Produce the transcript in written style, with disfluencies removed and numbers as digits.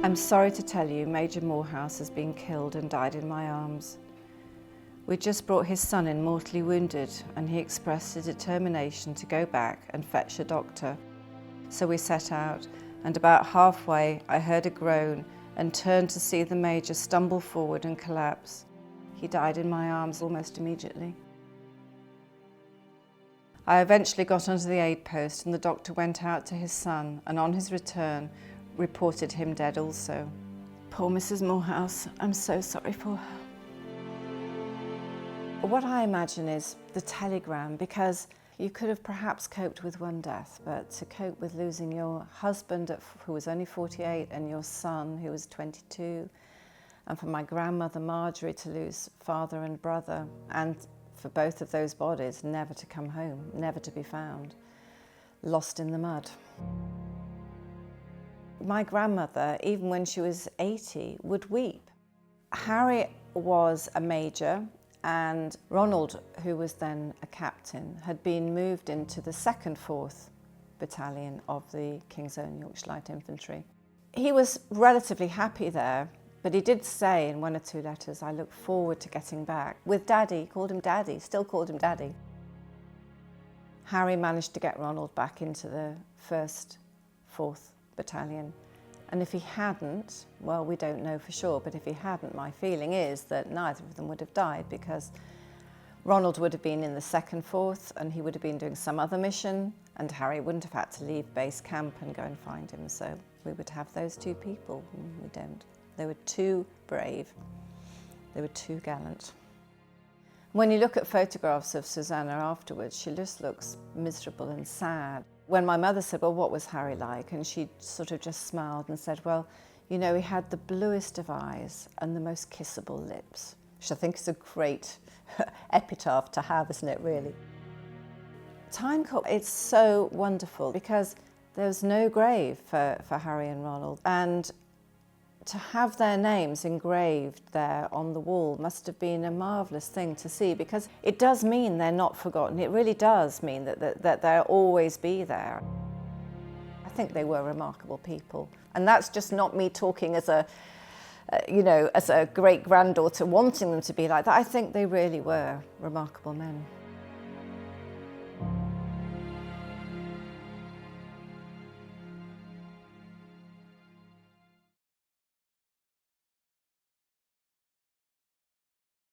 I'm sorry to tell you Major Morehouse has been killed and died in my arms. We just brought his son in mortally wounded and he expressed a determination to go back and fetch a doctor. So we set out, and about halfway I heard a groan and turned to see the Major stumble forward and collapse. He died in my arms almost immediately. I eventually got onto the aid post and the doctor went out to his son and on his return reported him dead also. Poor Mrs. Morehouse, I'm so sorry for her. What I imagine is the telegram, because you could have perhaps coped with one death, but to cope with losing your husband who was only 48 and your son who was 22, and for my grandmother Marjorie to lose father and brother, and for both of those bodies never to come home, never to be found, lost in the mud. My grandmother, even when she was 80, would weep. Harry was a major, and Ronald, who was then a captain, had been moved into the 2nd 4th Battalion of the King's Own Yorkshire Light Infantry. He was relatively happy there, but he did say in 1 or 2 letters, I look forward to getting back. With Daddy, called him Daddy, still called him Daddy. Harry managed to get Ronald back into the 1st 4th Battalion. And if he hadn't, well, we don't know for sure, but if he hadn't, my feeling is that neither of them would have died, because Ronald would have been in the 2nd 4th and he would have been doing some other mission, and Harry wouldn't have had to leave base camp and go and find him. So we would have those 2 people. We don't. They were too brave. They were too gallant. When you look at photographs of Susanna afterwards, she just looks miserable and sad. When my mother said, well, what was Harry like? And she sort of just smiled and said, well, you know, he had the bluest of eyes and the most kissable lips, which I think is a great epitaph to have, isn't it, really? Tynecourt, it's so wonderful because there's no grave for Harry and Ronald. And to have their names engraved there on the wall must have been a marvellous thing to see, because it does mean they're not forgotten. It really does mean that they'll always be there. I think they were remarkable people. And that's just not me talking as a, as a great-granddaughter wanting them to be like that. I think they really were remarkable men.